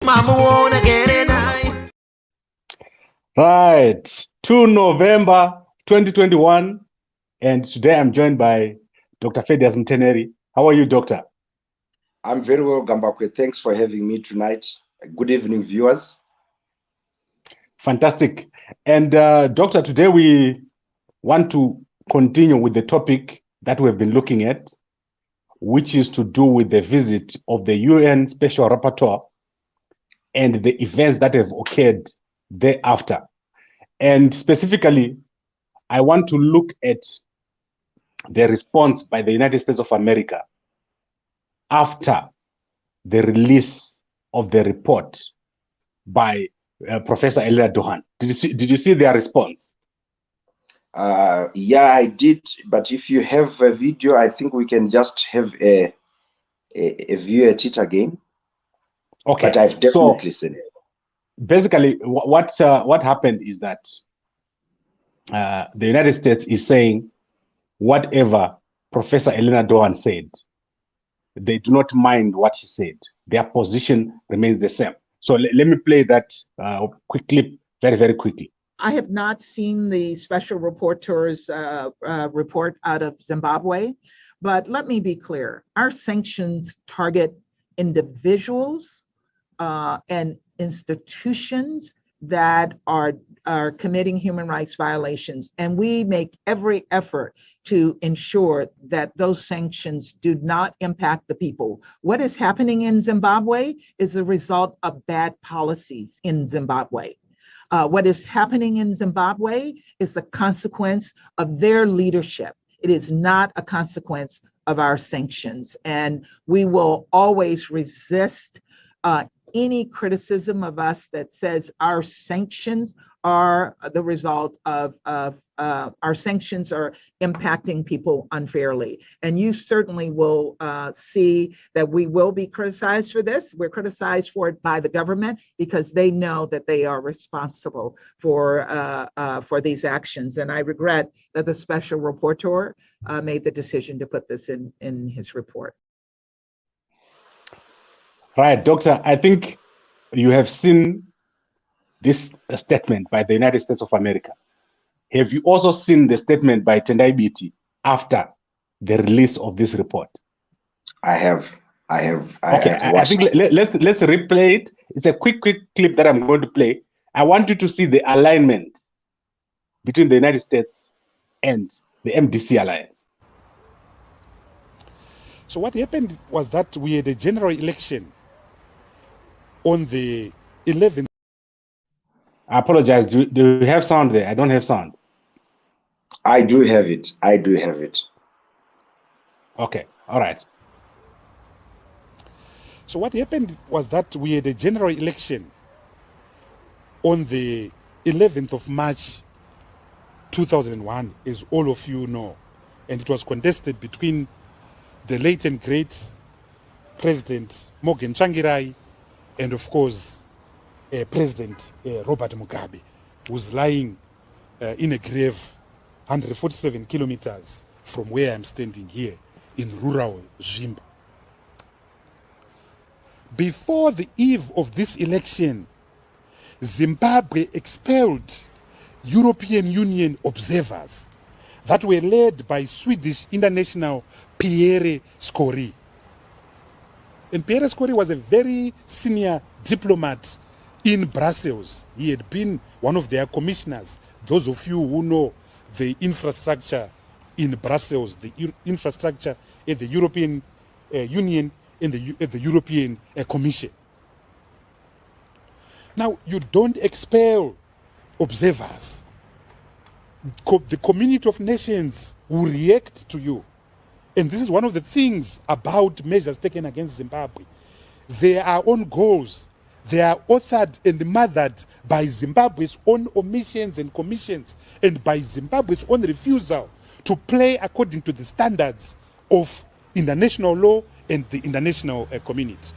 Mama wanna get it nice. Right, 2 November 2021, and today I'm joined by Dr. Feddious Mutenheri. How are you, Doctor? I'm very well, Gambakwe. Thanks for having me tonight. Good evening, viewers. Fantastic. And Doctor, today we want to continue with the topic that we've been looking at, which is to do with the visit of the UN Special Rapporteur and the events that have occurred thereafter. And specifically, I want to look at the response by the United States of America after the release of the report by Professor Elena Dohan. Did you see their response? Yeah, I did. But if you have a video, I think we can just have a view at it again. Okay. But I've definitely seen it. Basically, what happened is that the United States is saying whatever Professor Elena Dohan said, they do not mind what she said. Their position remains the same. So let me play that quick clip very, very quickly. I have not seen the special rapporteur's report out of Zimbabwe, but let me be clear. Our sanctions target individuals and institutions that are committing human rights violations. And we make every effort to ensure that those sanctions do not impact the people. What is happening in Zimbabwe is a result of bad policies in Zimbabwe. What is happening in Zimbabwe is the consequence of their leadership. It is not a consequence of our sanctions. And we will always resist any criticism of us that says our sanctions are the result of our sanctions are impacting people unfairly. And you certainly will see that we will be criticized for this. We're criticized for it by the government because they know that they are responsible for these actions. And I regret that the special rapporteur made the decision to put this in his report. Right, Doctor, I think you have seen this statement by the United States of America. Have you also seen the statement by Tendai Biti after the release of this report? I have. Okay, I think let's replay it. It's a quick clip that I'm going to play. I want you to see the alignment between the United States and the MDC alliance. So what happened was that we had a general election on the 11th. I apologize. Do you have sound there? I don't have sound. I do have it. Okay. All right. So what happened was that we had a general election on the 11th of March 2001, as all of you know. And it was contested between the late and great President Morgan Tsvangirai and, of course, President Robert Mugabe, who's lying in a grave 147 kilometers from where I'm standing here in rural Zimba. Before the eve of this election, Zimbabwe expelled European Union observers that were led by Swedish international Pierre Schori. And Pierre Schori was a very senior diplomat in Brussels. He had been one of their commissioners. Those of you who know the infrastructure in Brussels, the infrastructure at the European Union and the European Commission. Now, you don't expel observers. The community of nations will react to you. And this is one of the things about measures taken against Zimbabwe. They are own goals. They are authored and mothered by Zimbabwe's own omissions and commissions and by Zimbabwe's own refusal to play according to the standards of international law and the international community.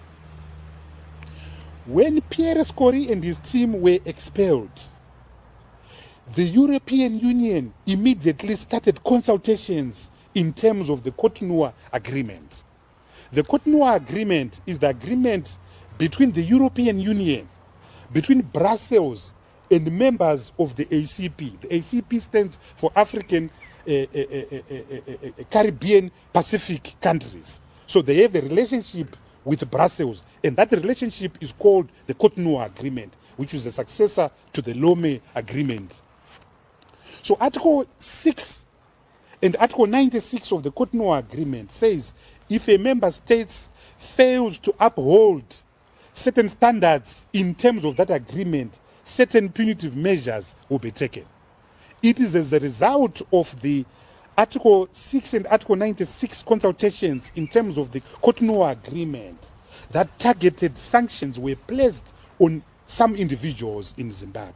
When Pierre Schori and his team were expelled, the European Union immediately started consultations in terms of the Cotonou Agreement. The Cotonou Agreement is the agreement between the European Union, between Brussels and members of the ACP. The ACP stands for African, Caribbean, Pacific countries. So they have a relationship with Brussels, and that relationship is called the Cotonou Agreement, which is a successor to the Lomé Agreement. So Article 6 and Article 96 of the Cotonou Agreement says if a member state fails to uphold certain standards in terms of that agreement, certain punitive measures will be taken. It is as a result of the Article 6 and Article 96 consultations in terms of the Cotonou Agreement that targeted sanctions were placed on some individuals in Zimbabwe.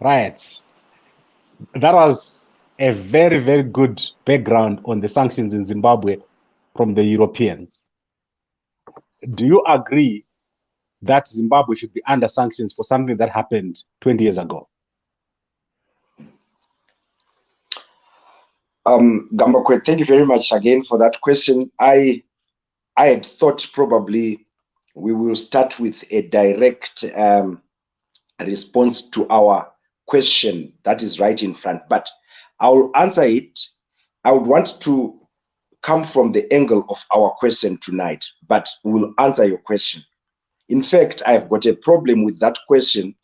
Right. That was a very, very good background on the sanctions in Zimbabwe from the Europeans. Do you agree that Zimbabwe should be under sanctions for something that happened 20 years ago? Gambakwe, thank you very much again for that question. I had thought probably we will start with a direct response to our question that is right in front, but I will answer it. I would want to come from the angle of our question tonight, but we'll answer your question. In fact, I've got a problem with that question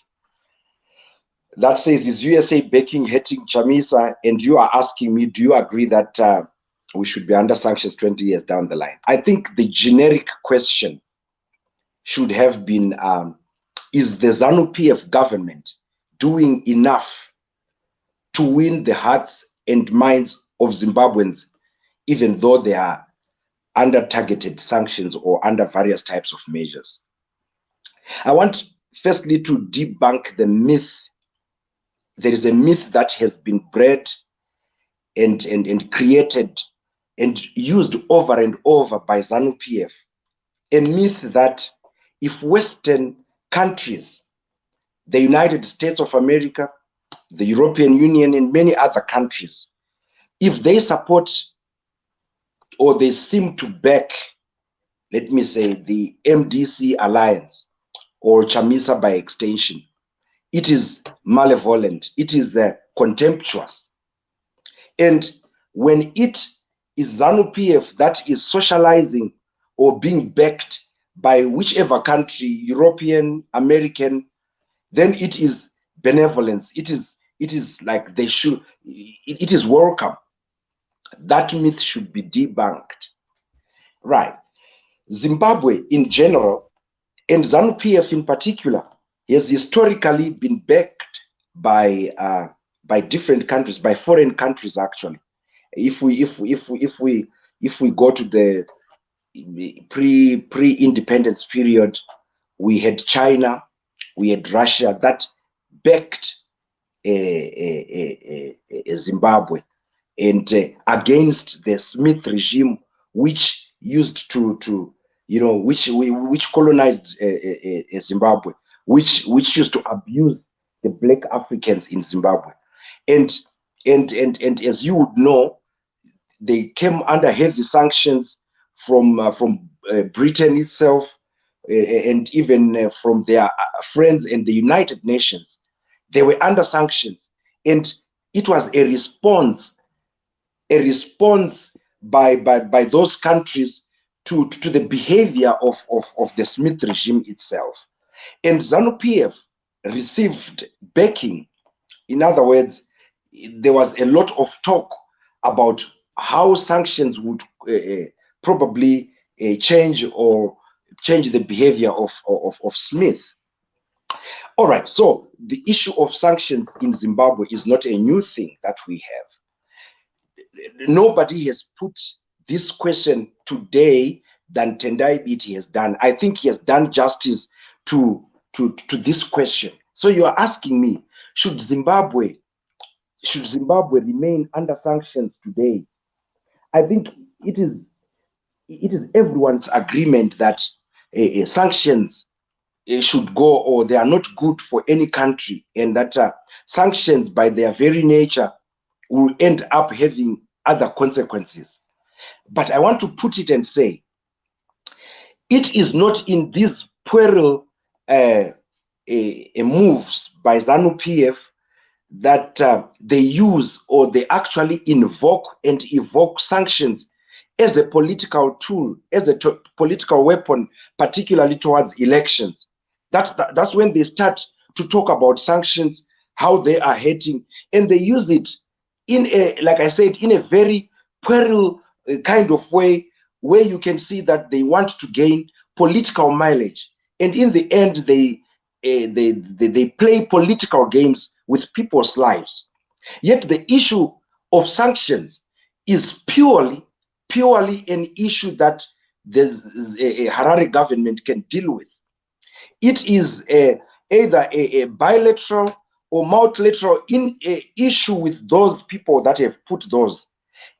that says, is USA backing hating Chamisa? And you are asking me, do you agree that we should be under sanctions 20 years down the line? I think the generic question should have been, is the ZANU-PF government doing enough to win the hearts and minds of Zimbabweans, even though they are under targeted sanctions or under various types of measures? I want firstly to debunk the myth. There is a myth that has been bred and created and used over and over by ZANU-PF, a myth that if Western countries, the United States of America, the European Union, and many other countries, if they support or they seem to back, let me say, the MDC alliance or Chamisa by extension, it is malevolent, it is contemptuous. And when it is ZANU-PF that is socializing or being backed by whichever country, European, American, then it is benevolence. It is like they should, it is welcome. That myth should be debunked. Right. Zimbabwe in general, and ZANU-PF in particular, has historically been backed by different countries, by foreign countries actually. If we go to the pre-independence period, we had China, we had Russia that backed Zimbabwe, and against the Smith regime, which used to which colonized Zimbabwe, which used to abuse the Black Africans in Zimbabwe, and as you would know, they came under heavy sanctions from Britain itself, and even from their friends in the United Nations. They were under sanctions, and it was a response by those countries to the behavior of the Smith regime itself. And ZANU-PF received backing. In other words, there was a lot of talk about how sanctions would probably change the behavior of Smith. All right, so the issue of sanctions in Zimbabwe is not a new thing that we have. Nobody has put this question today than Tendai Biti has done. I think he has done justice to this question. So you are asking me, should Zimbabwe remain under sanctions today? I think it is everyone's agreement that sanctions should go, or they are not good for any country, and that sanctions by their very nature will end up having other consequences. But I want to put it and say, It is not in these puerile moves by ZANU-PF that they use or they actually invoke and evoke sanctions as a political tool, as a political weapon, particularly towards elections. That's when they start to talk about sanctions, how they are hating, and they use it in a, like I said, in a very puerile kind of way, where you can see that they want to gain political mileage, and in the end, they play political games with people's lives. Yet the issue of sanctions is purely an issue that the Harare government can deal with. It is either a bilateral or multilateral issue with those people that have put those.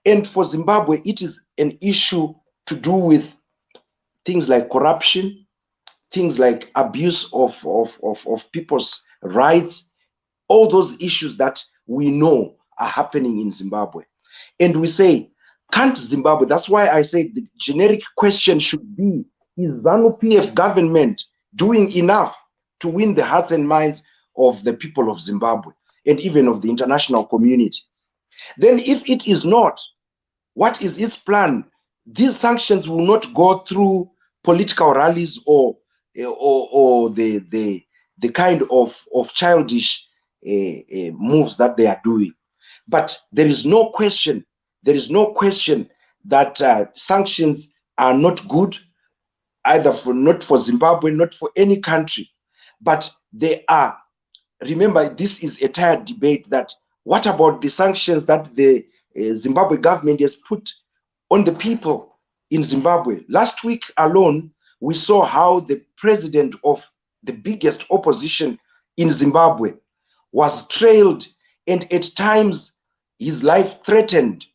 And for Zimbabwe, it is an issue to do with things like corruption, things like abuse of people's rights, all those issues that we know are happening in Zimbabwe. And we say, can't Zimbabwe, that's why I say the generic question should be, is ZANU-PF government doing enough to win the hearts and minds of the people of Zimbabwe and even of the international community? Then if it is not, what is its plan? These sanctions will not go through political rallies or the kind of childish moves that they are doing. But there is no question, that sanctions are not good, either not for Zimbabwe, not for any country. But they are, remember, this is a tired debate, that what about the sanctions that the Zimbabwe government has put on the people in Zimbabwe? Last week alone, we saw how the president of the biggest opposition in Zimbabwe was trailed and at times his life threatened,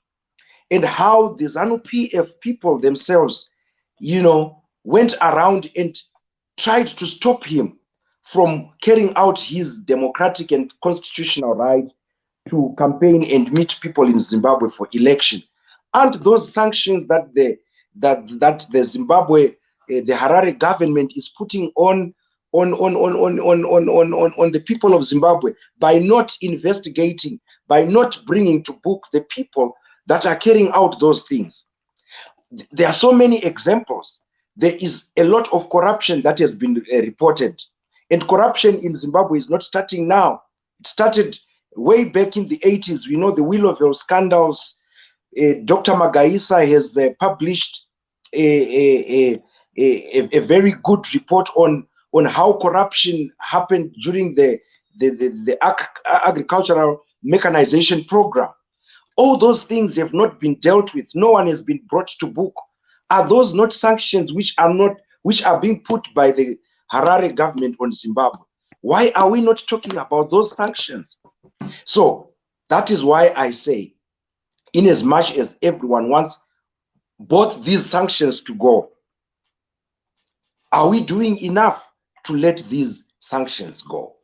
and how the ZANU-PF people themselves, went around and tried to stop him from carrying out his democratic and constitutional right to campaign and meet people in Zimbabwe for election. And those sanctions that the Zimbabwe, the Harare government is putting on the people of Zimbabwe by not investigating, by not bringing to book the people that are carrying out those things. There are so many examples. There is a lot of corruption that has been reported. And corruption in Zimbabwe is not starting now. It started way back in the 80s. We know the Willowville scandals. Dr. Magaisa has published a very good report on how corruption happened during the agricultural mechanization program. All those things have not been dealt with. No one has been brought to book. Are those not sanctions which are being put by the Harare government on Zimbabwe? Why are we not talking about those sanctions? So that is why I say, in as much as everyone wants both these sanctions to go, are we doing enough to let these sanctions go?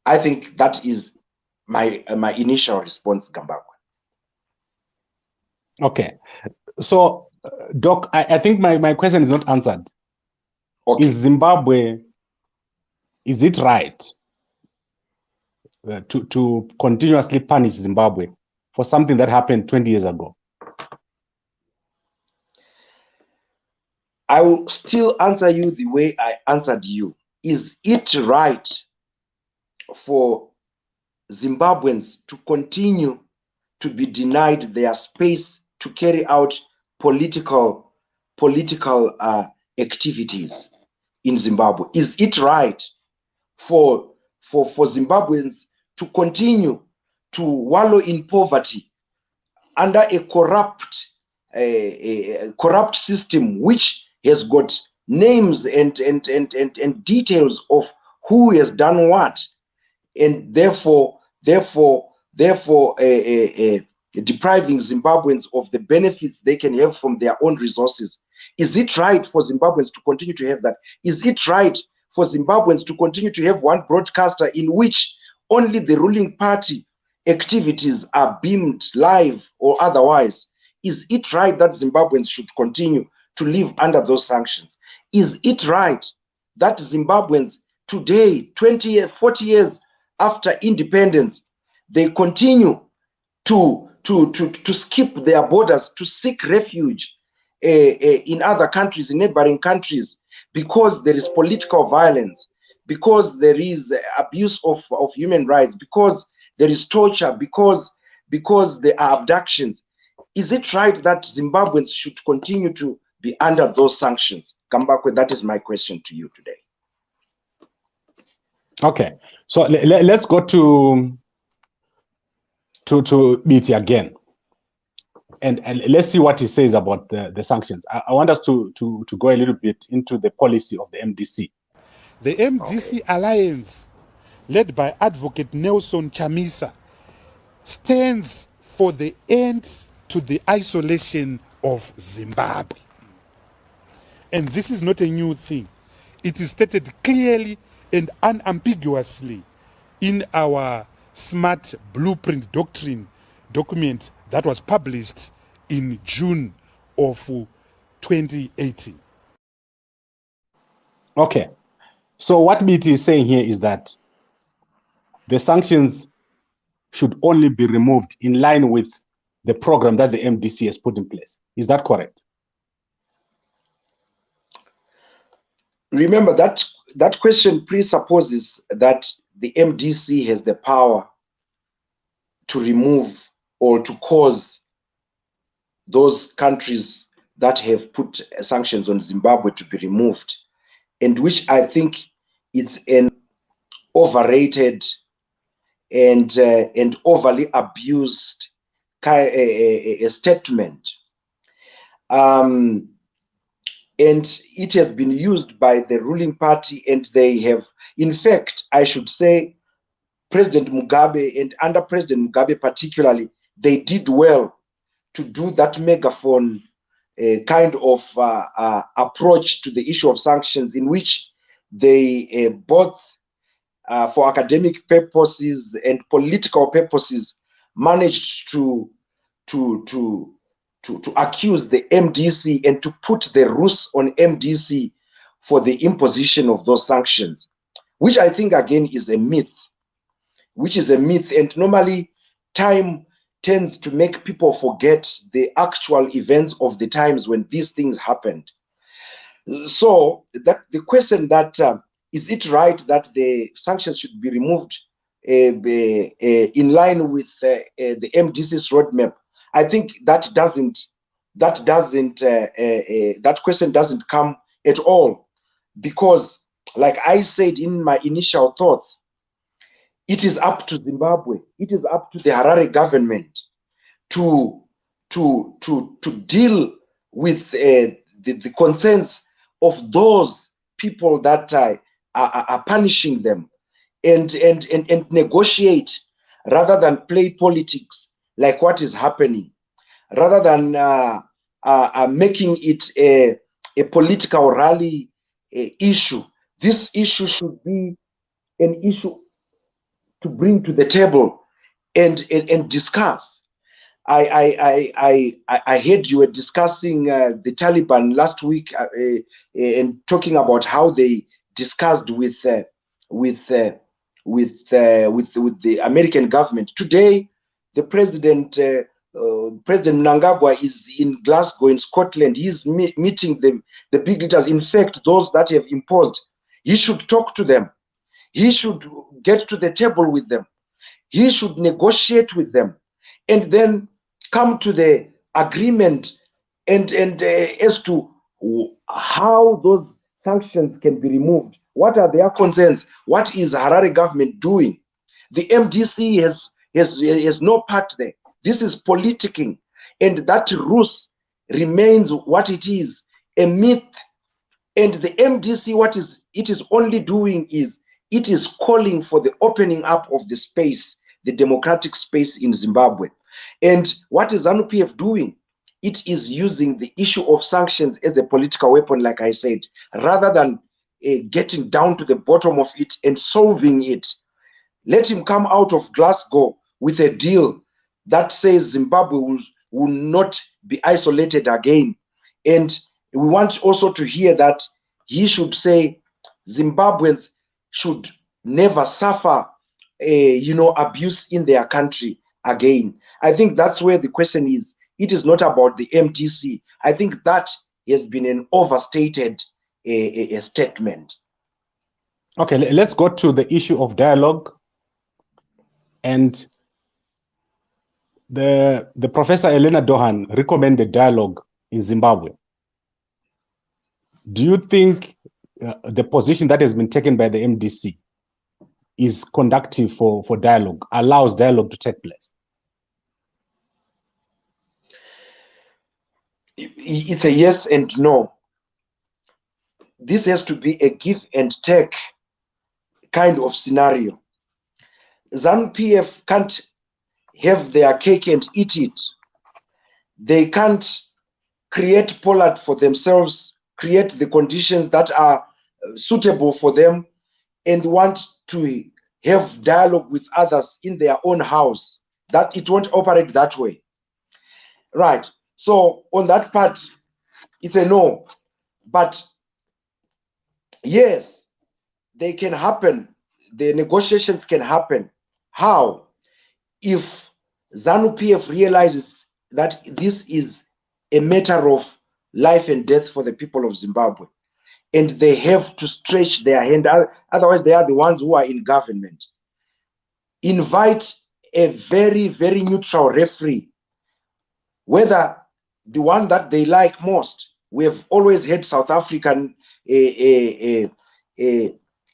I think that is my initial response, Gambagwe. Okay. So, Doc, I think my question is not answered. Okay. Is Zimbabwe, is it right to continuously punish Zimbabwe for something that happened 20 years ago? I will still answer you the way I answered you. Is it right for Zimbabweans to continue to be denied their space to carry out political activities in Zimbabwe? Is it right for Zimbabweans to continue to wallow in poverty under a corrupt system which has got names and details of who has done what, and therefore depriving Zimbabweans of the benefits they can have from their own resources? Is it right for Zimbabweans to continue to have that? Is it right for Zimbabweans to continue to have one broadcaster in which only the ruling party activities are beamed live or otherwise? Is it right that Zimbabweans should continue to live under those sanctions? is it right that Zimbabweans today, 20 years, 40 years after independence, they continue to skip their borders, to seek refuge in other countries, in neighboring countries, because there is political violence, because there is abuse of human rights, because there is torture, because there are abductions? Is it right that Zimbabweans should continue to be under those sanctions? Kambakwe, that is my question to you today. Okay, so let's go to Biti again, and let's see what he says about the sanctions. I want us to go a little bit into the policy of the MDC. The MDC alliance, led by Advocate Nelson Chamisa, stands for the end to the isolation of Zimbabwe. And this is not a new thing. It is stated clearly and unambiguously in our Smart Blueprint Doctrine document that was published in June of 2018. Okay, so what BT is saying here is that the sanctions should only be removed in line with the program that the MDC has put in place. Is that correct? Remember that question presupposes that the MDC has the power to remove or to cause those countries that have put sanctions on Zimbabwe to be removed, and which I think it's an overrated and overly abused a statement. And it has been used by the ruling party, and they have, in fact, I should say, President Mugabe, and under President Mugabe particularly, they did well to do that megaphone kind of approach to the issue of sanctions, in which they both for academic purposes and political purposes managed to accuse the MDC and to put the Rus on MDC for the imposition of those sanctions, which I think again is a myth, and normally time tends to make people forget the actual events of the times when these things happened. So that the question that is it right that the sanctions should be removed in line with the MDC's roadmap? I think that question doesn't come at all, because, like I said in my initial thoughts, it is up to Zimbabwe, it is up to the Harare government to deal with the concerns of those people that are punishing them, and negotiate rather than play politics like what is happening, rather than making it a political rally issue. This issue should be an issue to bring to the table and discuss. I heard you were discussing the Taliban last week and talking about how they discussed with the American government. Today, the President Mnangagwa is in Glasgow in Scotland. He's meeting the big leaders. In fact, those that have imposed, he should talk to them. He should get to the table with them. He should negotiate with them, and then come to the agreement and as to how those sanctions can be removed. What are their concerns? What is Harare government doing? The MDC has no part there. This is politicking, and that Rus remains what it is, a myth. And the MDC, it is only doing is it is calling for the opening up of the space, the democratic space in Zimbabwe. And what is ZANU-PF doing? It is using the issue of sanctions as a political weapon, like I said, rather than getting down to the bottom of it and solving it. Let him come out of Glasgow with a deal that says Zimbabwe will not be isolated again. And we want also to hear that he should say Zimbabweans should never suffer abuse in their country again. I think that's where the question is. It is not about the MDC. I think that has been an overstated statement. Okay, let's go to the issue of dialogue. And the Professor Elena Dohan recommended dialogue in Zimbabwe. Do you think the position that has been taken by the MDC is conductive for dialogue, allows dialogue to take place? It's a yes and no. This has to be a give and take kind of scenario. ZANU-PF can't have their cake and eat it. They can't create Poland for themselves, create the conditions that are suitable for them, and want to have dialogue with others in their own house. That it won't operate that way. Right. So on that part, it's a no. But yes, they can happen. The negotiations can happen. How? If ZANU-PF realizes that this is a matter of life and death for the people of Zimbabwe, and they have to stretch their hand, otherwise they are the ones who are in government. Invite a very, very neutral referee, whether the one that they like most. We have always had South African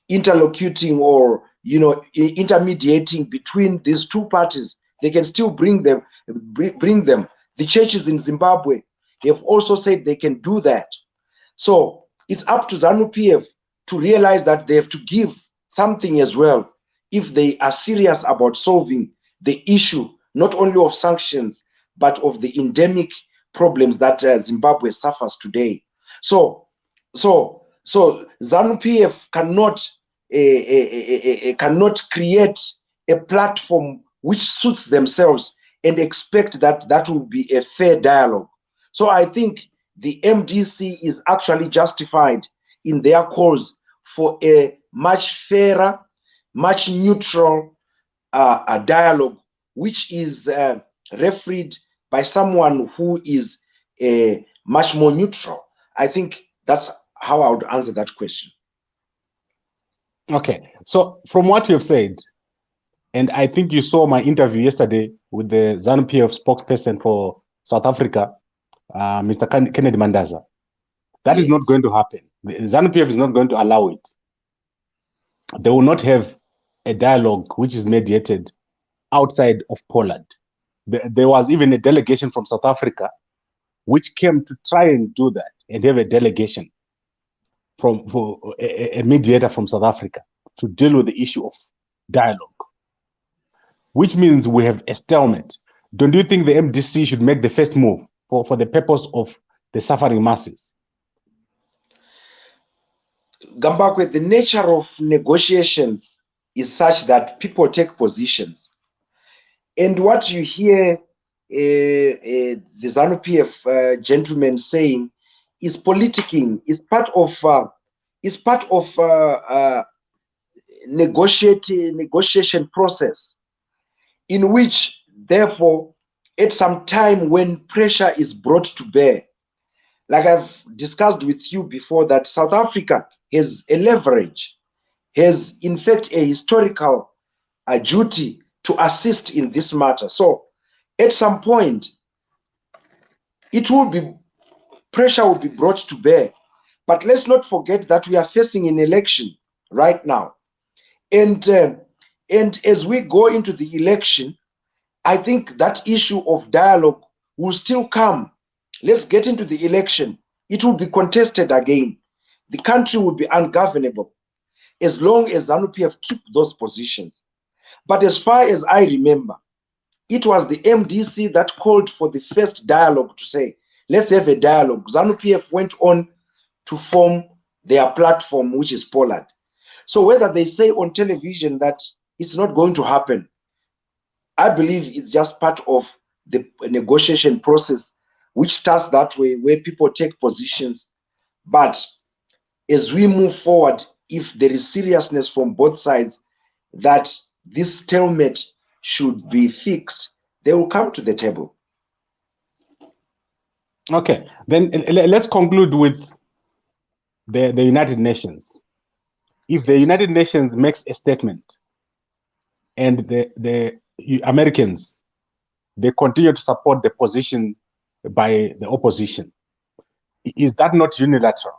interlocuting or intermediating between these two parties. They can still bring them. The churches in Zimbabwe have also said they can do that. So it's up to ZANU-PF to realize that they have to give something as well if they are serious about solving the issue, not only of sanctions, but of the endemic problems that Zimbabwe suffers today. So ZANU-PF cannot create a platform which suits themselves and expect that will be a fair dialogue. So I think the MDC is actually justified in their calls for a much fairer, much neutral dialogue, which is refereed by someone who is much more neutral. I think that's how I would answer that question. Okay, so from what you've said, and I think you saw my interview yesterday with the ZANU-PF spokesperson for South Africa, Mr. Kennedy Mandaza. That is not going to happen. The ZANU-PF is not going to allow it. They will not have a dialogue which is mediated outside of Poland. There was even a delegation from South Africa which came to try and do that and have a delegation for a mediator from South Africa to deal with the issue of dialogue, which means we have a stalemate. Don't you think the MDC should make the first move for the purpose of the suffering masses? Gambakwe, the nature of negotiations is such that people take positions. And what you hear the ZANU-PF gentleman saying is politicking, is part of negotiation process, in which, therefore, at some time when pressure is brought to bear, like I've discussed with you before, that South Africa has a leverage, has in fact a historical duty to assist in this matter. So at some point, pressure will be brought to bear. But let's not forget that we are facing an election right now. And as we go into the election, I think that issue of dialogue will still come. Let's get into the election. It will be contested again. The country will be ungovernable as long as ZANU-PF keep those positions. But as far as I remember, it was the MDC that called for the first dialogue to say, let's have a dialogue. ZANU-PF went on to form their platform, which is Poland. So whether they say on television that it's not going to happen, I believe it's just part of the negotiation process, which starts that way, where people take positions. But as we move forward, if there is seriousness from both sides that this stalemate should be fixed, they will come to the table. Okay, then let's conclude with the United Nations. If the United Nations makes a statement and the Americans, they continue to support the position by the opposition, is that not unilateral?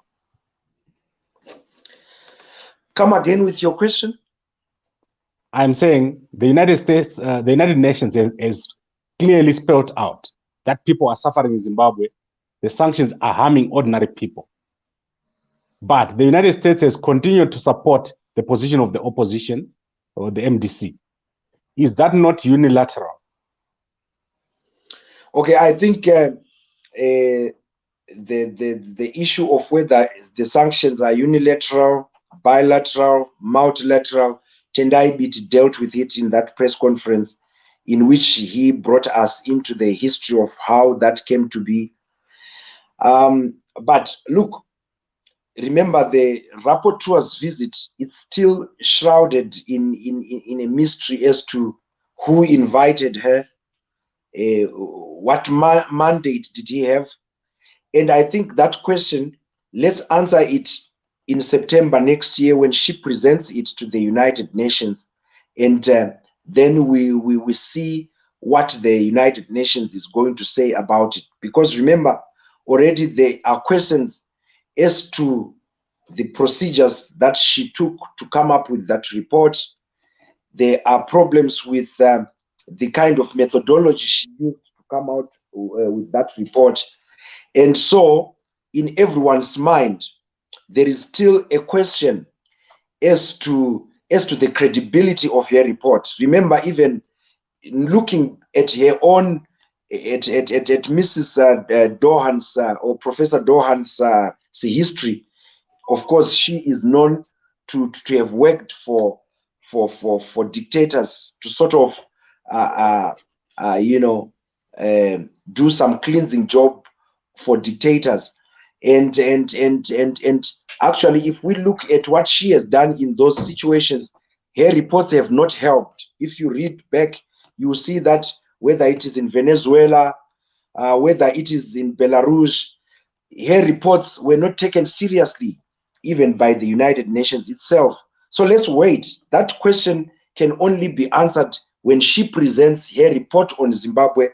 Come again with your question. I'm saying the United States, the United Nations has clearly spelled out that people are suffering in Zimbabwe. The sanctions are harming ordinary people. But the United States has continued to support the position of the opposition or the MDC. Is that not unilateral? Okay, I think the issue of whether the sanctions are unilateral, bilateral, multilateral, Tendai Biti dealt with it in that press conference in which he brought us into the history of how that came to be. But look, remember the rapporteur's visit, it's still shrouded in a mystery as to who invited her, what mandate did he have? And I think that question, let's answer it in September next year when she presents it to the United Nations. And then we see what the United Nations is going to say about it. Because remember, already there are questions as to the procedures that she took to come up with that report. There are problems with the kind of methodology she used to come out with that report. And so, in everyone's mind, there is still a question as to the credibility of her report. Remember, even looking at her own, at Mrs. Dohan's or Professor Dohan's history, of course, she is known to have worked for dictators to sort of, do some cleansing job for dictators. And actually, if we look at what she has done in those situations, her reports have not helped. If you read back, you will see that whether it is in Venezuela, whether it is in Belarus, her reports were not taken seriously, even by the United Nations itself. So let's wait. That question can only be answered when she presents her report on Zimbabwe,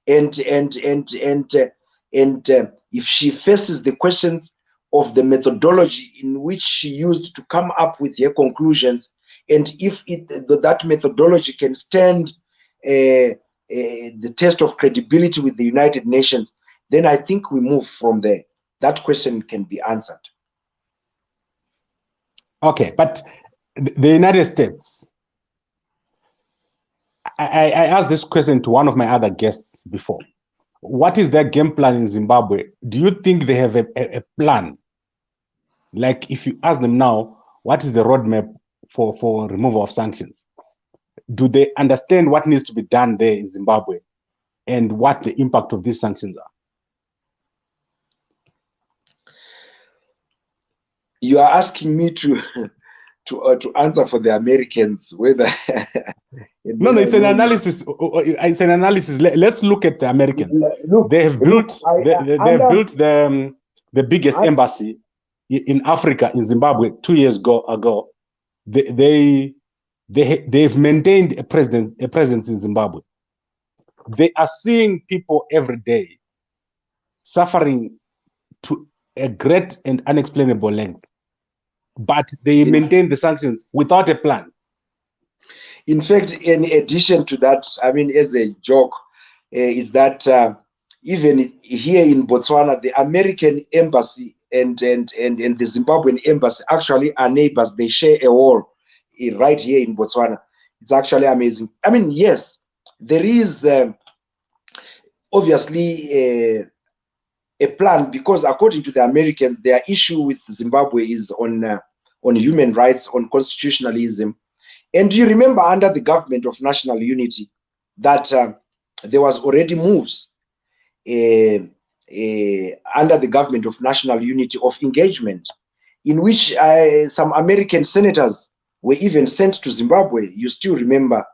and if she faces the question of the methodology in which she used to come up with her conclusions, and if that methodology can stand the test of credibility with the United Nations, then I think we move from there. That question can be answered. Okay, but the United States, I asked this question to one of my other guests before. What is their game plan in Zimbabwe? Do you think they have a plan? Like if you ask them now, what is the roadmap for removal of sanctions? Do they understand what needs to be done there in Zimbabwe and what the impact of these sanctions are? You are asking me to answer for the Americans whether no, it's an analysis. It's an analysis. Let's look at the Americans. Look, they have built the biggest embassy in Africa, in Zimbabwe, 2 years ago. They've maintained a presence in Zimbabwe. They are seeing people every day suffering to a great and unexplainable length, but they maintain the sanctions without a plan. In fact, in addition to that, I mean, as a joke, is that even here in Botswana, the American embassy and the Zimbabwean embassy actually are neighbors. They share a wall right here in Botswana. It's actually amazing. I mean, yes, there is obviously a plan, because according to the Americans, their issue with Zimbabwe is on human rights, on constitutionalism. And you remember under the government of national unity that there was already moves under the government of national unity of engagement. in which some American senators were even sent to Zimbabwe. You still remember,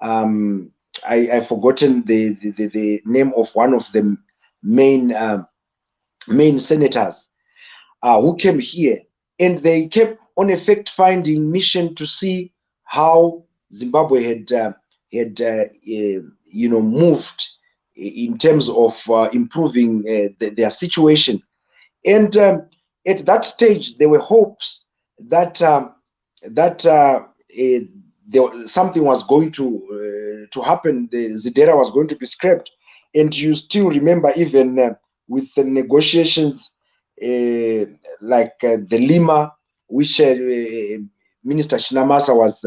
I've forgotten the name of one of the main senators who came here, and they kept on a fact-finding mission to see how Zimbabwe had moved in terms of improving their situation. And at that stage, there were hopes that something was going to happen. The Zidera was going to be scrapped, and you still remember even with the negotiations like the Lima, which Minister Chamisa was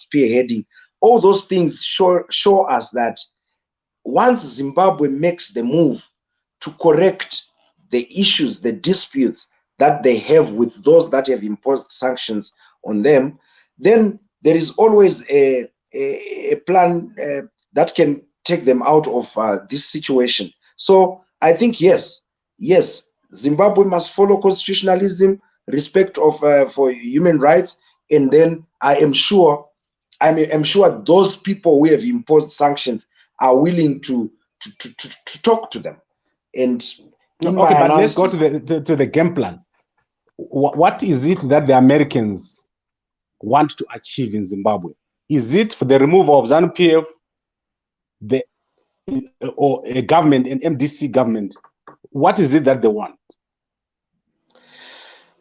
spearheading. All those things show us that once Zimbabwe makes the move to correct the issues, the disputes that they have with those that have imposed sanctions on them, then there is always a plan that can take them out of this situation. So I think yes, Zimbabwe must follow constitutionalism, respect of for human rights, and then I'm sure those people who have imposed sanctions are willing to talk to them. And in Okay, my but let's go analysis, to the game plan. What is it that the Americans want to achieve in Zimbabwe? Is it for the removal of ZANU-PF, or a government, an MDC government? What is it that they want?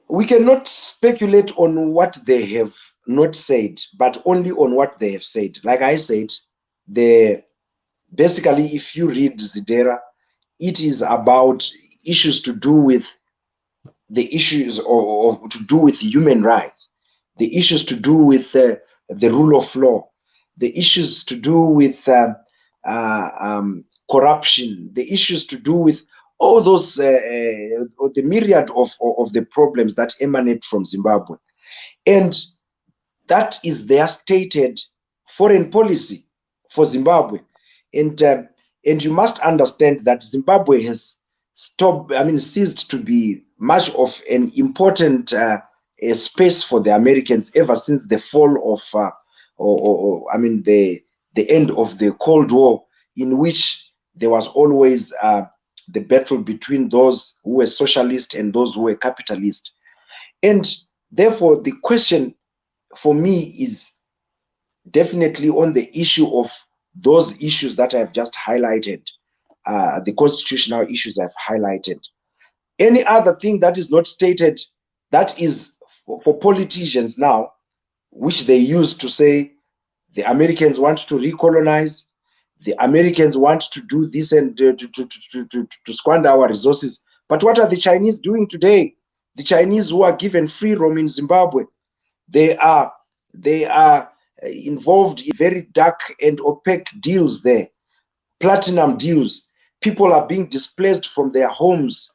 we cannot speculate on what they have not said, but only on what they have said. Like I said, basically, if you read Zidera, it is about issues to do with the issues or to do with human rights, the issues to do with the rule of law, the issues to do with corruption, the issues to do with all those, the myriad of the problems that emanate from Zimbabwe. And that is their stated foreign policy for Zimbabwe. And you must understand that Zimbabwe has ceased to be much of an important a space for the Americans ever since the fall of, the end of the Cold War, in which there was always the battle between those who were socialist and those who were capitalist. And therefore, the question for me is definitely on the issue of those issues that I've just highlighted, the constitutional issues I've highlighted. Any other thing that is not stated, that is for politicians now, which they use to say the Americans want to recolonize, the Americans want to do this and to squander our resources. But what are the Chinese doing today? The Chinese who are given free roam in Zimbabwe, they are involved in very dark and opaque deals there, platinum deals. People are being displaced from their homes.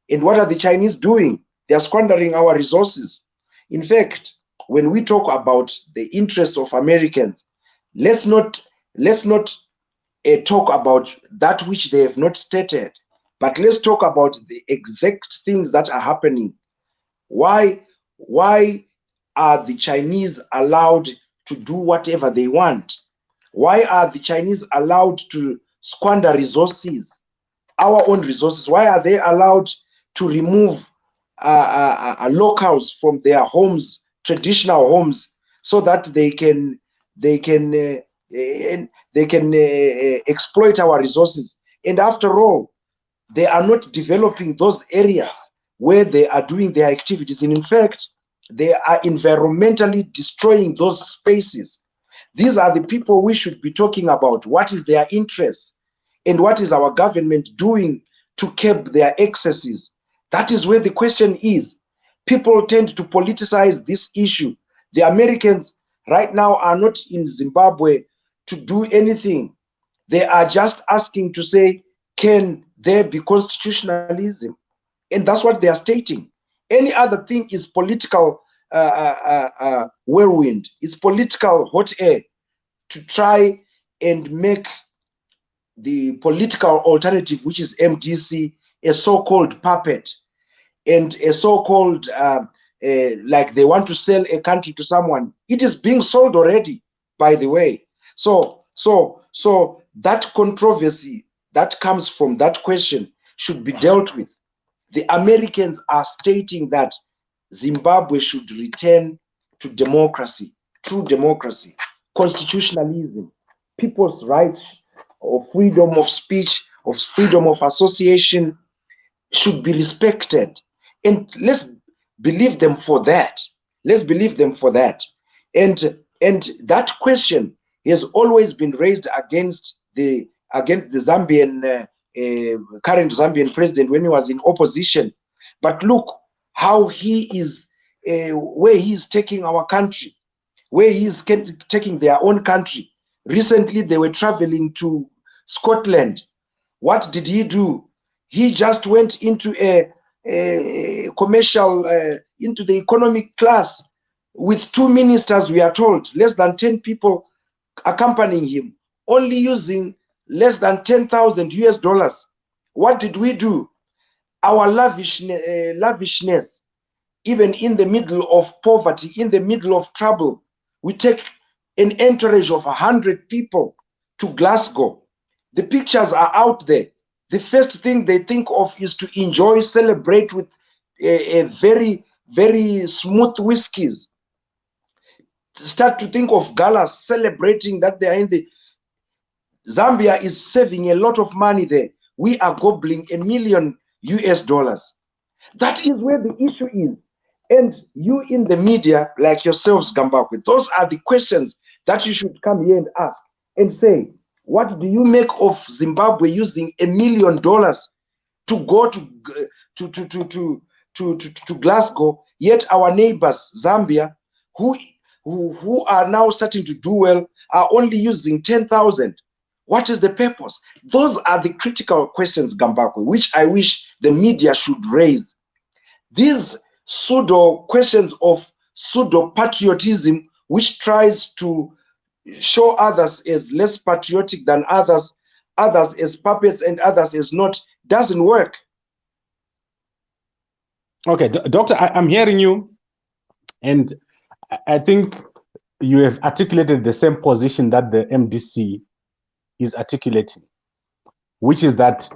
And what are the Chinese doing? They are squandering our resources. In fact, when we talk about the interests of Americans, let's not talk about that which they have not stated, but let's talk about the exact things that are happening. Why are the Chinese allowed to do whatever they want? Why are the Chinese allowed to squander resources, our own resources? Why are they allowed to remove locals from their homes, traditional homes, so that they can exploit our resources? And after all, they are not developing those areas where they are doing their activities. And in fact, they are environmentally destroying those spaces. These are the people we should be talking about. What is their interest? And what is our government doing to curb their excesses? That is where the question is. People tend to politicize this issue. The Americans right now are not in Zimbabwe to do anything. They are just asking to say, can there be constitutionalism? And that's what they are stating. Any other thing is political whirlwind. It's political hot air to try and make the political alternative, which is MDC, a so-called puppet and a so-called like they want to sell a country to someone. It is being sold already, by the way. So that controversy that comes from that question should be dealt with. The Americans are stating that Zimbabwe should return to democracy, true democracy, constitutionalism, people's rights of freedom of speech, of freedom of association should be respected. And let's believe them for that. Let's believe them for that. And that question has always been raised against the Zambian current Zambian president when he was in opposition. But look how he is, where he is taking our country, where he is taking their own country. Recently, they were traveling to Scotland. What did he do? He just went into a commercial, into the economic class with 2 ministers, we are told, less than 10 people accompanying him, only using less than 10,000 US dollars. What did we do? Our lavishness, even in the middle of poverty, in the middle of trouble, we take an entourage of 100 people to Glasgow. The pictures are out there. The first thing they think of is to enjoy, celebrate with a very, very smooth whiskies. Start to think of galas celebrating that they are in the... Zambia is saving a lot of money there. We are gobbling $1 million US dollars. That is where the issue is. And you in the media, like yourselves, Gambakwe, those are the questions that you should come here and ask and say, what do you make of Zimbabwe using $1 million to go to Glasgow, yet our neighbors, Zambia, who are now starting to do well, are only using 10,000. What is the purpose? Those are the critical questions, Gambakwe, which I wish the media should raise. These pseudo questions of pseudo patriotism, which tries to show others as less patriotic than others as puppets and others as not, doesn't work. Okay, Doctor, I'm hearing you, and I think you have articulated the same position that the MDC is articulating, which is that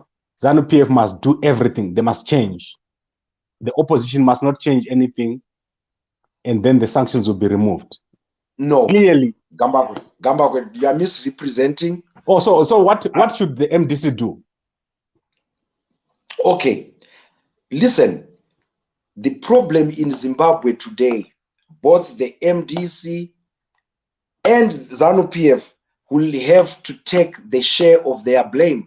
ZANU-PF must do everything. They must change. The opposition must not change anything, and then the sanctions will be removed. No. Clearly. Gambakwe, you are misrepresenting. Oh, so what should the MDC do? Okay. Listen, the problem in Zimbabwe today, both the MDC and ZANU-PF will have to take the share of their blame.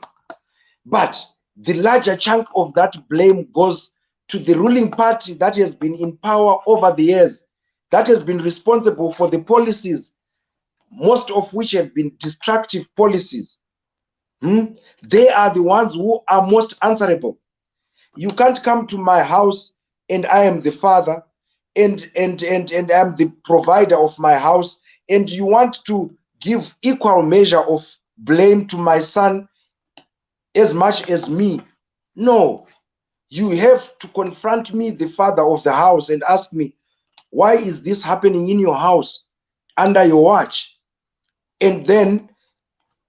But the larger chunk of that blame goes to the ruling party that has been in power over the years, that has been responsible for the policies, most of which have been destructive policies. They are the ones who are most answerable. You can't come to my house and I am the father and I'm the provider of my house, and you want to give equal measure of blame to my son as much as me. No, you have to confront me, the father of the house, and ask me, why is this happening in your house under your watch? And then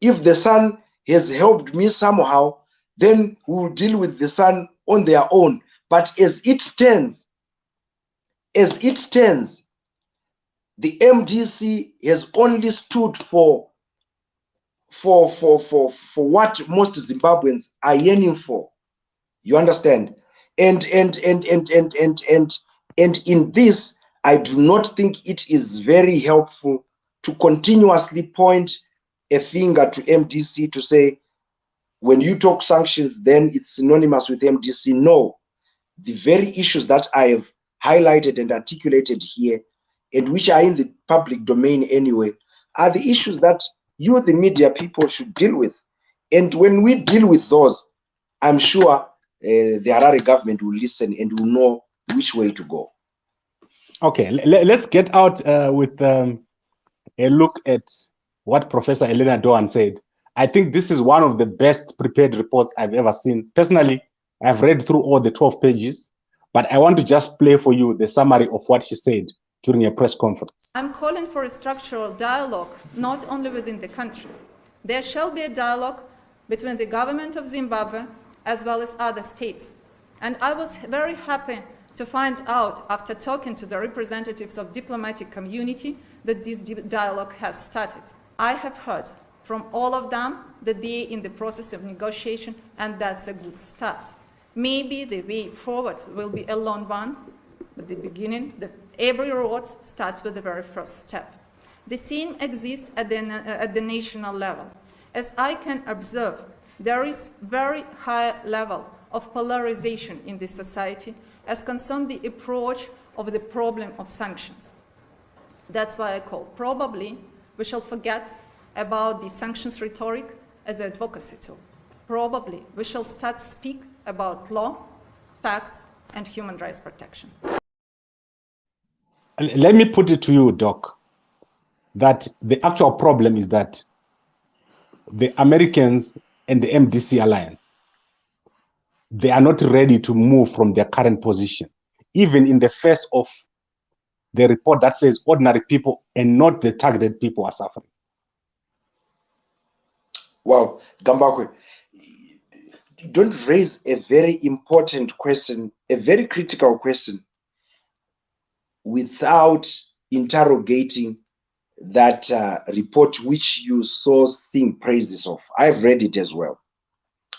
if the son has helped me somehow, then we will deal with the son on their own. But as it stands, the MDC has only stood for what most Zimbabweans are yearning for. You understand? And in this, I do not think it is very helpful to continuously point a finger to MDC to say, when you talk sanctions, then it's synonymous with MDC. No, the very issues that I have highlighted and articulated here, and which are in the public domain anyway, are the issues that you, the media people, should deal with. And when we deal with those, I'm sure the Harare government will listen and will know which way to go. Okay, let's get out with a look at what Professor Elena Dohan said. I think this is one of the best prepared reports I've ever seen. Personally, I've read through all the 12 pages, But I want to just play for you the summary of what she said during a press conference. I'm calling for a structural dialogue, not only within the country. There shall be a dialogue between the government of Zimbabwe as well as other states. And I was very happy to find out, after talking to the representatives of diplomatic community, that this dialogue has started. I have heard from all of them that they are in the process of negotiation, and that's a good start. Maybe the way forward will be a long one, but the beginning, every road starts with the very first step. The same exists at the national level. As I can observe, there is very high level of polarization in this society as concerns the approach of the problem of sanctions. That's why I call probably we shall forget about the sanctions rhetoric as an advocacy tool. Probably we shall start speak about law, facts, and human rights protection. Let me put it to you, Doc, that the actual problem is that the Americans and the MDC alliance, they are not ready to move from their current position, even in the face of the report that says ordinary people and not the targeted people are suffering. Well, Gambakwe, you don't raise a very important question, a very critical question, without interrogating that report which you so sing praises of. I've read it as well.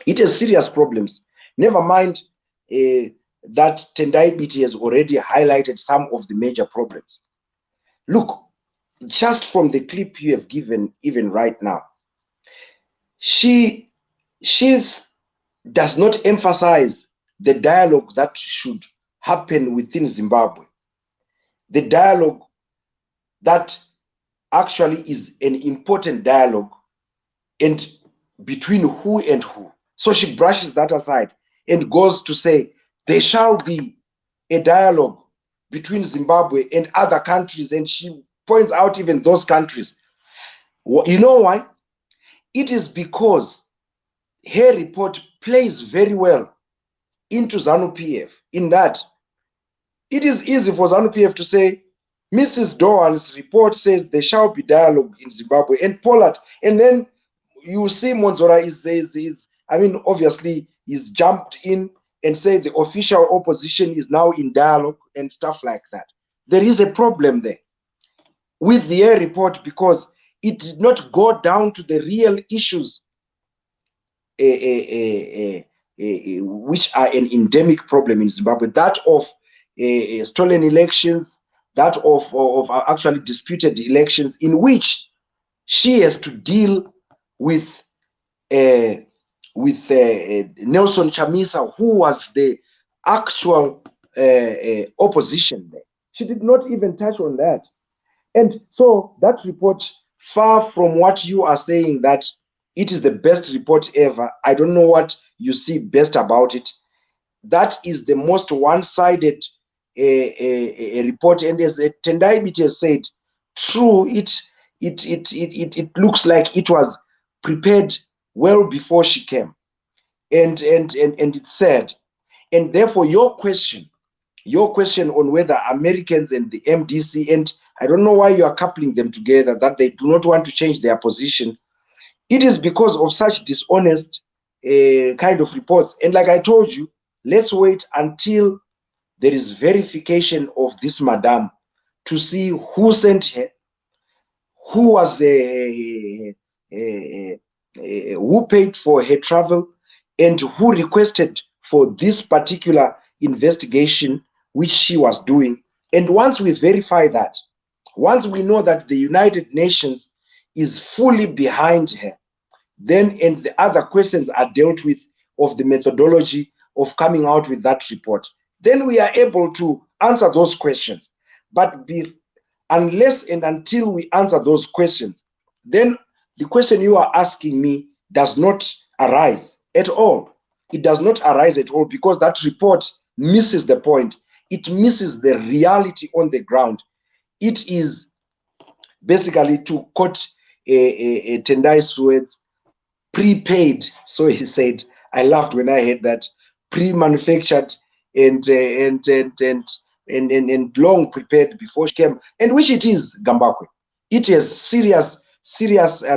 It has serious problems. Never mind that Tendai Biti has already highlighted some of the major problems. Look, just from the clip you have given even right now, she does not emphasize the dialogue that should happen within Zimbabwe. The dialogue that actually is an important dialogue, and between who and who. So she brushes that aside and goes to say there shall be a dialogue between Zimbabwe and other countries, and she points out even those countries. You know why? It is because her report plays very well into ZANU-PF, in that it is easy for ZANU-PF to say Mrs. Dohan's report says there shall be dialogue in Zimbabwe and Pollard, and then you see Monzora obviously he's jumped in and say the official opposition is now in dialogue and stuff like that. There is a problem there with the air report because it did not go down to the real issues which are an endemic problem in Zimbabwe, that of stolen elections, that of actually disputed elections, in which she has to deal with Nelson Chamisa, who was the actual opposition there. She did not even touch on that. And so that report, far from what you are saying that it is the best report ever, I don't know what you see best about it. That is the most one-sided report. And as Tendai Biti has said, true, it looks like it was prepared well before she came, and it's sad. And therefore your question on whether Americans and the MDC, and I don't know why you are coupling them together, that they do not want to change their position, it is because of such dishonest kind of reports. And like I told you, let's wait until there is verification of this madam to see who sent her, who was the who paid for her travel, and who requested for this particular investigation which she was doing. And once we verify that, once we know that the United Nations is fully behind her, then and the other questions are dealt with of the methodology of coming out with that report, then we are able to answer those questions. But unless and until we answer those questions, then the question you are asking me does not arise at all. It does not arise at all, because that report misses the point. It misses the reality on the ground. It is basically, to quote Tendai's words, prepaid. So he said, I laughed when I heard that, pre-manufactured and long prepared before she came, and which it is, Gambakwe. It has serious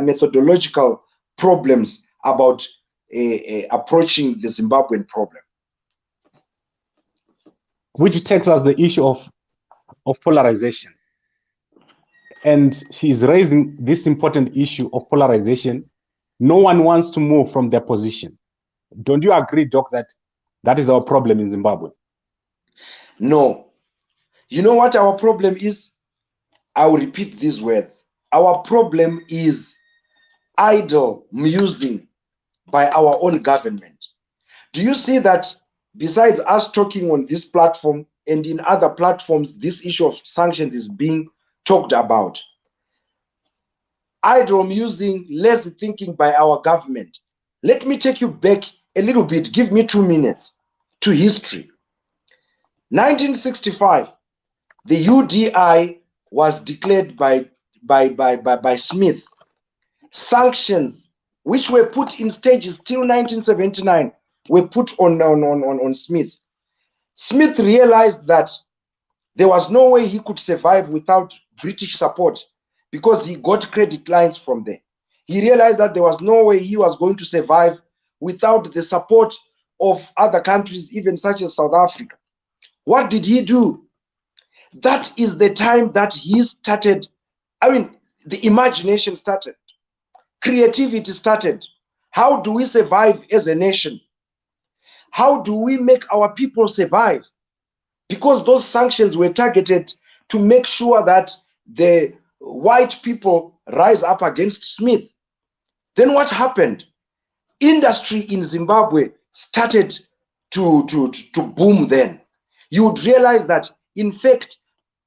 methodological problems about approaching the Zimbabwean problem. Which takes us the issue of polarization. And she's raising this important issue of polarization. No one wants to move from their position. Don't you agree, Doc, that that is our problem in Zimbabwe? No. You know what our problem is? I will repeat these words. Our problem is idle musing by our own government. Do you see that besides us talking on this platform and in other platforms, this issue of sanctions is being talked about? Idle musing, less thinking by our government. Let me take you back a little bit, give me 2 minutes, to history. 1965, the UDI was declared by Smith. Sanctions, which were put in stages till 1979, were put on Smith. Smith realized that there was no way he could survive without British support because he got credit lines from there. He realized that there was no way he was going to survive without the support of other countries, even such as South Africa. What did he do? That is the time that he started, the imagination started, creativity started. How do we survive as a nation? How do we make our people survive? Because those sanctions were targeted to make sure that the white people rise up against Smith. Then what happened? Industry in Zimbabwe started to boom then. You would realize that, in fact,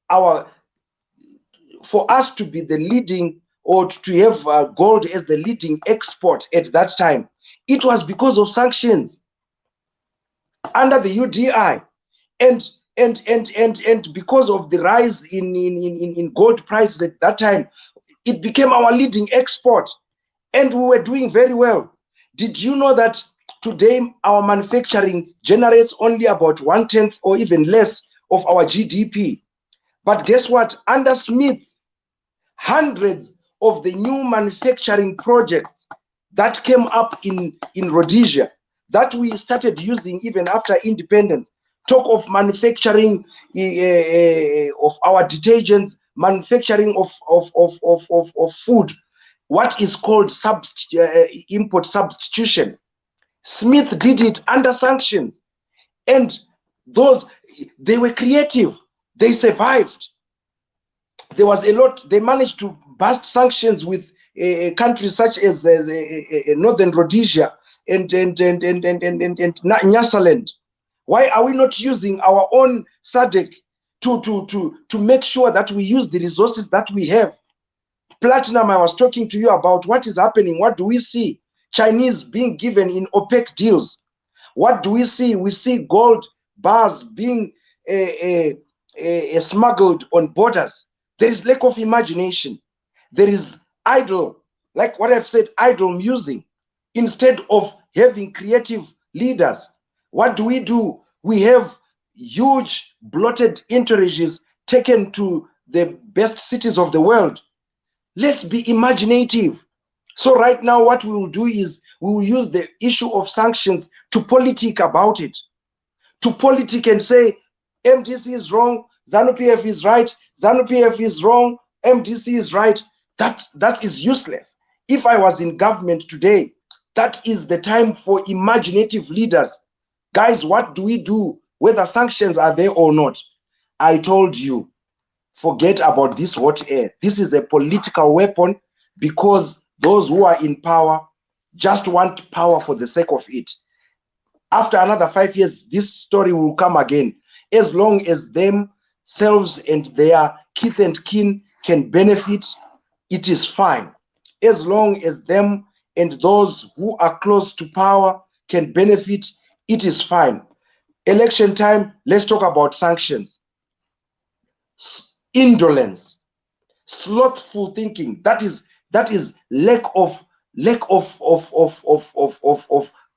for us to be the leading, or to have gold as the leading export at that time, it was because of sanctions under the UDI, and because of the rise in gold prices at that time, it became our leading export, and we were doing very well. Did you know that today our manufacturing generates only about 1/10 or even less of our GDP? But guess what? Under Smith, hundreds of the new manufacturing projects that came up in Rhodesia that we started using even after independence, talk of manufacturing of our detergents, manufacturing of food, what is called import substitution. Smith did it under sanctions, and they were creative. They survived. There was a lot. They managed to bust sanctions with countries such as Northern Rhodesia and Nyasaland. Why are we not using our own SADC to make sure that we use the resources that we have? Platinum, I was talking to you about what is happening. What do we see? Chinese being given in opaque deals. What do we see? We see gold bars being smuggled on borders. There is lack of imagination. There is idle, like what I've said, idle musing. Instead of having creative leaders, what do? We have huge bloated entourages taken to the best cities of the world. Let's be imaginative. So right now what we will do is we will use the issue of sanctions to politic about it. To politic and say, MDC is wrong, ZANU-PF is right, ZANU-PF is wrong, MDC is right. That is useless. If I was in government today, that is the time for imaginative leaders. Guys, what do we do, whether sanctions are there or not? I told you, forget about this hot air. This is a political weapon because those who are in power just want power for the sake of it. After another 5 years, this story will come again. As long as themselves and their kith and kin can benefit, it is fine. As long as them and those who are close to power can benefit, it is fine. Election time, let's talk about sanctions. Indolence, slothful thinking, that is lack of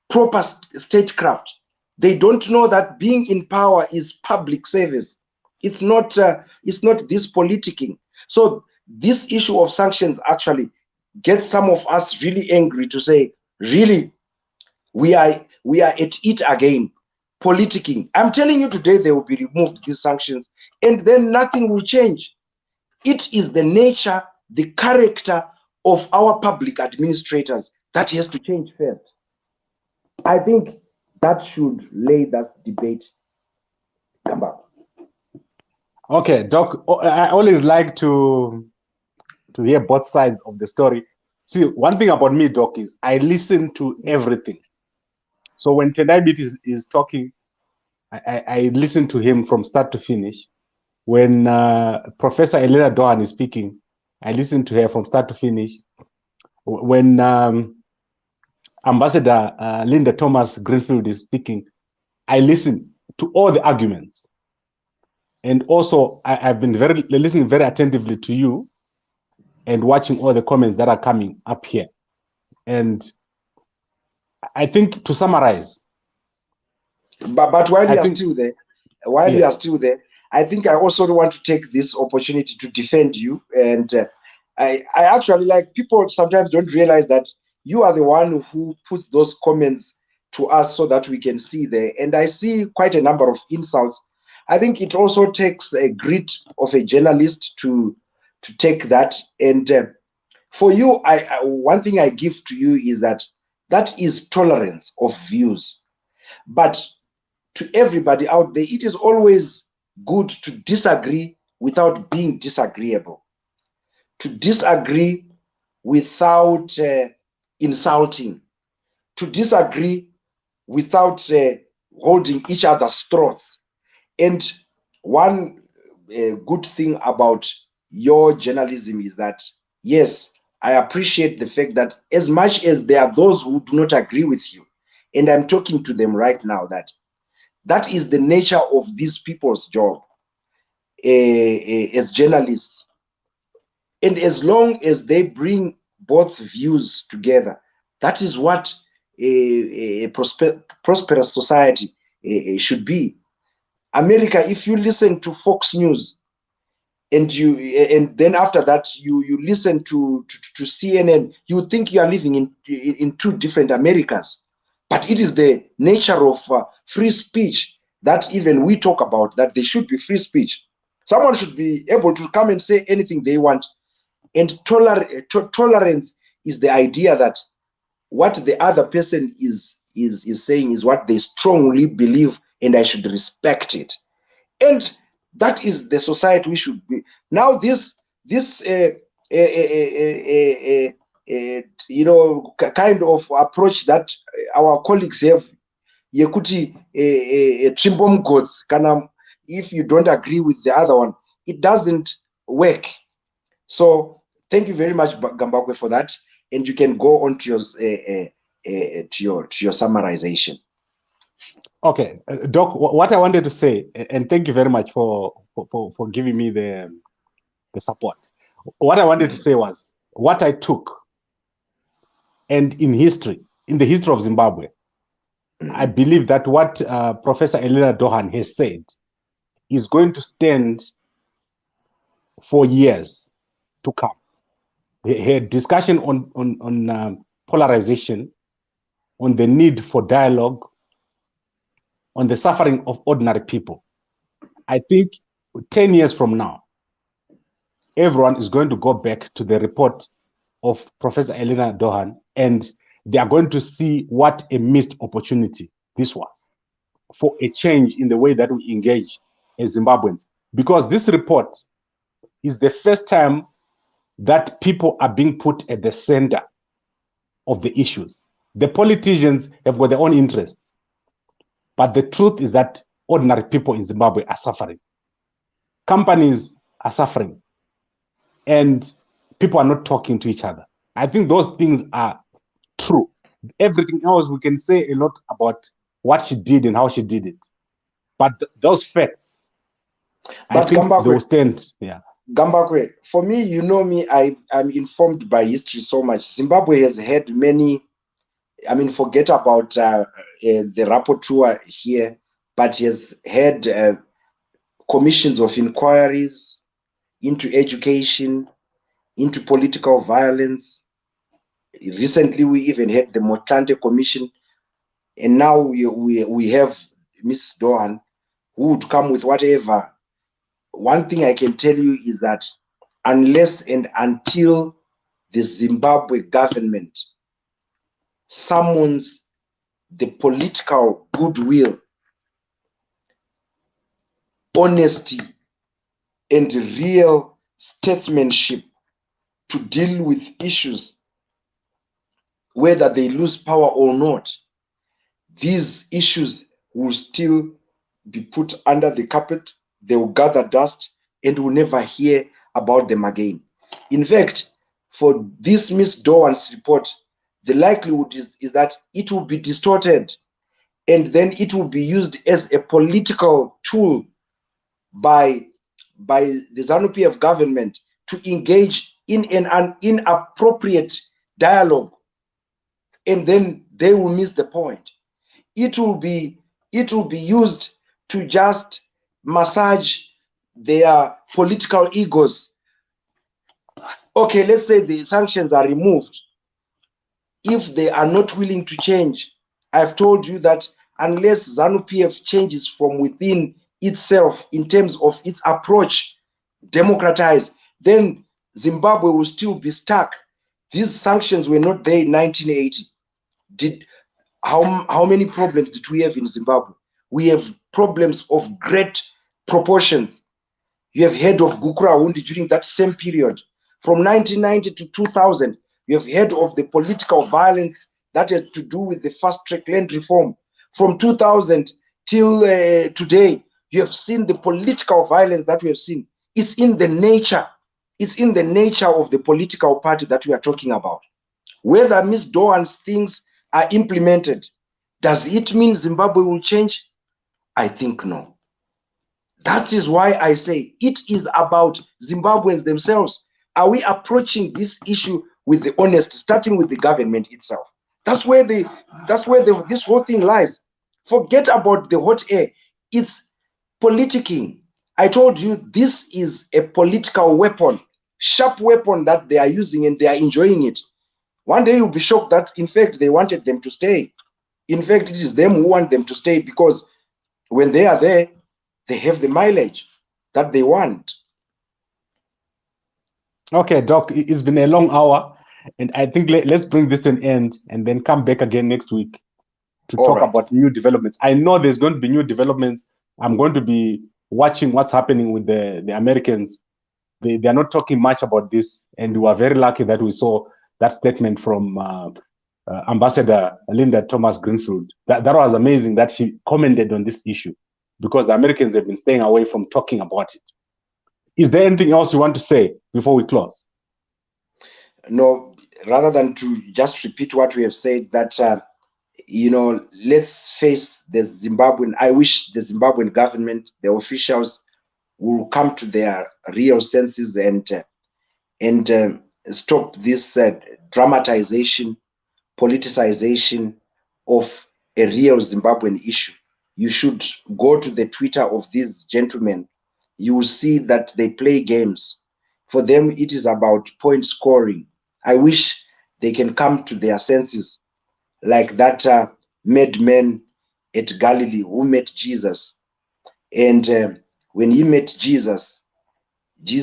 proper statecraft. They don't know that being in power is public service. It's not this politicking. So this issue of sanctions actually gets some of us really angry to say, really, we are at it again, politicking. I'm telling you today, they will be removed, these sanctions, and then nothing will change. It is the nature, the character of our public administrators that has to change first. I think that should lay that debate. Come back. Okay, Doc, I always like to hear both sides of the story. See, one thing about me, Doc, is I listen to everything. So when Tendai is talking, I listen to him from start to finish. When Professor Elena Dohan is speaking, I listen to her from start to finish. When Ambassador Linda Thomas Greenfield is speaking, I listen to all the arguments. And also, I've been listening very attentively to you and watching all the comments that are coming up here. And I think to summarize. But while we are still there, I think I also want to take this opportunity to defend you. And I actually, like, people sometimes don't realize that you are the one who puts those comments to us so that we can see there. And I see quite a number of insults. I think it also takes a grit of a journalist to take that. And for you, one thing I give to you is that is tolerance of views. But to everybody out there, it is always good to disagree without being disagreeable, to disagree without insulting, to disagree without holding each other's throats. And one good thing about your journalism is that, yes, I appreciate the fact that as much as there are those who do not agree with you, and I'm talking to them right now, that is the nature of these people's job as journalists. And as long as they bring both views together, that is what a prosperous society should be. America, if you listen to Fox News and then after that you listen to CNN, you think you are living in two different Americas. But it is the nature of free speech that even we talk about, that there should be free speech. Someone should be able to come and say anything they want. And tolerance is the idea that what the other person is saying is what they strongly believe, and I should respect it. And that is the society we should be. Now this kind of approach that our colleagues have, yekuti chimbom gods, if you don't agree with the other one, it doesn't work. So thank you very much, Gambakwe, for that, and you can go on to your summarization. Okay, Doc, what I wanted to say, and thank you very much for giving me the support. What I wanted to say was what I took, and in the history of Zimbabwe, I believe that what Professor Elena Dohan has said is going to stand for years to come. Her discussion on polarization, on the need for dialogue, on the suffering of ordinary people. I think 10 years from now, everyone is going to go back to the report of Professor Elena Dohan, and they are going to see what a missed opportunity this was for a change in the way that we engage as Zimbabweans. Because this report is the first time that people are being put at the center of the issues. The politicians have got their own interests, but the truth is that ordinary people in Zimbabwe are suffering. Companies are suffering, and people are not talking to each other. I think those things are true. Everything else, we can say a lot about what she did and how she did it. But those facts, I think they will stand. Yeah. Gambakwe, for me, you know me, I'm informed by history so much. Zimbabwe has had many, forget about the rapporteur here, but he has had commissions of inquiries into education, into political violence. Recently, we even had the Motlanthe Commission, and now we have Ms. Dohan, who would come with whatever. One thing I can tell you is that unless and until the Zimbabwe government summons the political goodwill, honesty, and real statesmanship to deal with issues, whether they lose power or not, these issues will still be put under the carpet, they will gather dust, and we'll never hear about them again. In fact, for this Ms. Dohan's report, the likelihood is that it will be distorted, and then it will be used as a political tool by the ZANU-PF government to engage in an inappropriate dialogue, and then they will miss the point. It will be used to just massage their political egos. Okay, let's say the sanctions are removed. If they are not willing to change, I've told you that unless ZANU-PF changes from within itself in terms of its approach, democratize, then Zimbabwe will still be stuck. These sanctions were not there in 1980. How many problems did we have in Zimbabwe? We have problems of great proportions. You have heard of Gukurahundi during that same period. From 1990 to 2000, you have heard of the political violence that had to do with the fast-track land reform. From 2000 till today, you have seen the political violence that we have seen. It's in the nature of the political party that we are talking about. Whether Ms. Dohan's things are implemented, does it mean Zimbabwe will change? I think no. That is why I say it is about Zimbabweans themselves. Are we approaching this issue with the honesty, starting with the government itself? That's where this whole thing lies. Forget about the hot air. It's politicking. I told you this is a political weapon, sharp weapon that they are using, and they are enjoying it. One day you'll be shocked that, in fact, they wanted them to stay. In fact, it is them who want them to stay, because when they are there, they have the mileage that they want. Okay, Doc, it's been a long hour, and I think let's bring this to an end and then come back again next week to talk about new developments. I know there's going to be new developments. I'm going to be watching what's happening with the Americans. They are not talking much about this, and we are very lucky that we saw that statement from Ambassador Linda Thomas Greenfield. That was amazing that she commented on this issue, because the Americans have been staying away from talking about it. Is there anything else you want to say before we close? No, rather than to just repeat what we have said, that let's face the Zimbabwean. I wish the Zimbabwean government, the officials, will come to their real senses and stop this dramatization, politicization of a real Zimbabwean issue. You should go to the Twitter of these gentlemen. You will see that they play games. For them, it is about point scoring. I wish they can come to their senses, like that madman at Galilee who met Jesus. And when he met Jesus, the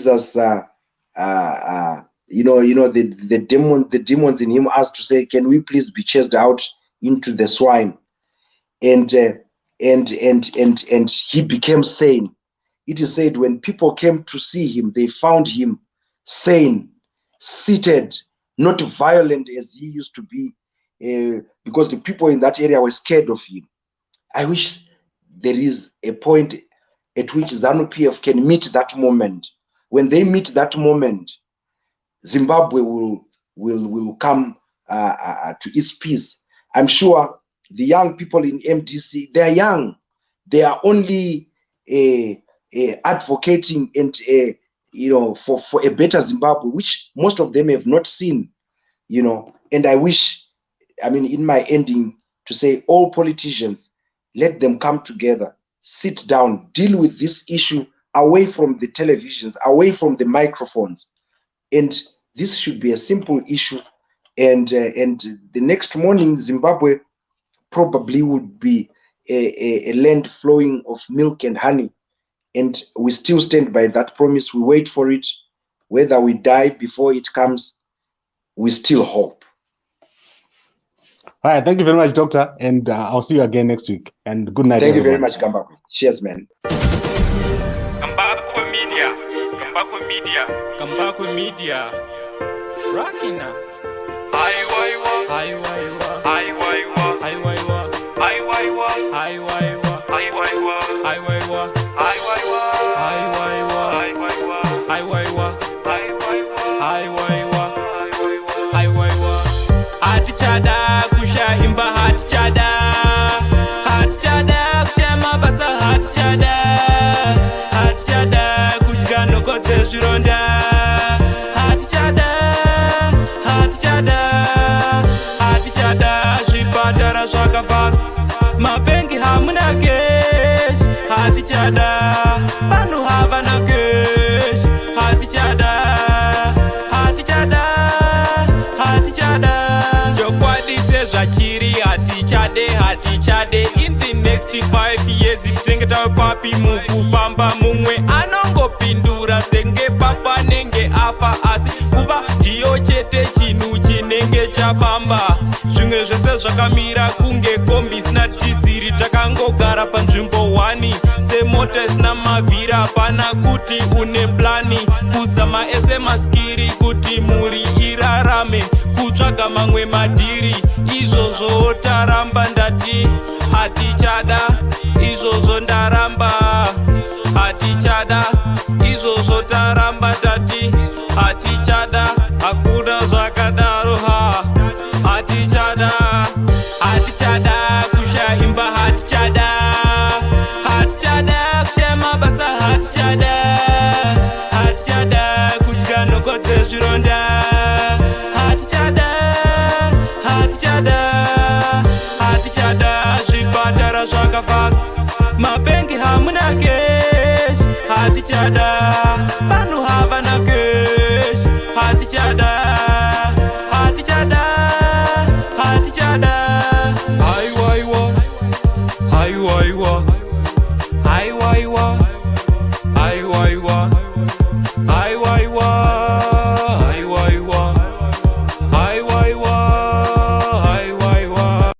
demons in him asked to say, "Can we please be chased out into the swine?" And he became sane. It is said when people came to see him, they found him sane, seated, not violent as he used to be, because the people in that area were scared of him. I wish there is a point at which ZANU-PF can meet that moment. When they meet that moment, Zimbabwe will come to its peace. I'm sure the young people in MDC, they are young. They are only advocating and for a better Zimbabwe, which most of them have not seen. And I wish, in my ending, to say all politicians, let them come together, sit down, deal with this issue away from the televisions, away from the microphones. And this should be a simple issue. And the next morning, Zimbabwe probably would be a land flowing of milk and honey. And we still stand by that promise. We wait for it. Whether we die before it comes, we still hope. All right. Thank you very much, Doctor. And I'll see you again next week. And good night. Thank you very everyone. much, Gambako. Cheers, man. Gambako Media. Gambako Media. Gambako Media. Rockina. Aiwaiwa. Aiwaiwa. Aiwaiwa. Aiwaiwa. Aiwaiwa. Aiwaiwa. Aiwaiwa. Aiwaiwa. Aiwaiwa. Aiwaiwa. Aiwaiwa. Aiwaiwa. Aiwaiwa. Hatichada kushahimba hatichada. Hatichada kushema basa hatichada. Hatichada kuchigano kote shironda. Hatichada. Hatichada. Hatichada shipatara shakafa. Mabengi hamuna kesh. Hatichada. Panu havana kesh. Hatichada. Hatichada. Hatichada. Jokwadi says Zakiri. Hatichade. Hatichade. In the next 5 years, itengeta papi mukufamba mumwe anongo pindura senge papa nenge afa asi kuva ndiyo chete chinu chinenge chafamba zvimwe zvese zvakamira kunge kombi isina diziri takangogara panzvimbo 1 semota isina mavhiri hapana kuti une plani kuzama ese maskiri kuti muri irarame kutsvaga mamwe madhiri izvozvo taramba ndati hatichada izvozvo ndaramba hatichada izvozvo taramba tati hatichada hakuna zvakadaro ha hatichada hatichada kushaimba hatichada hatichada kushema basa hatichada hatichada kudya nokote zvironda hatichada hatichada hatichada zvipatara zvakafaka mabengi hamuna kesh hatichada panu havana kesh hatichada hatichada hatichada aiwaiwa aiwaiwa aiwaiwa aiwaiwa aiwaiwa aiwaiwa aiwaiwa aiwaiwa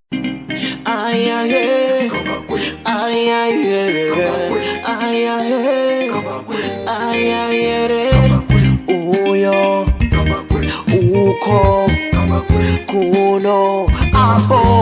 Ayahe, ayahere, ayahe, ayahere. Uyo, uko, kuno, apo.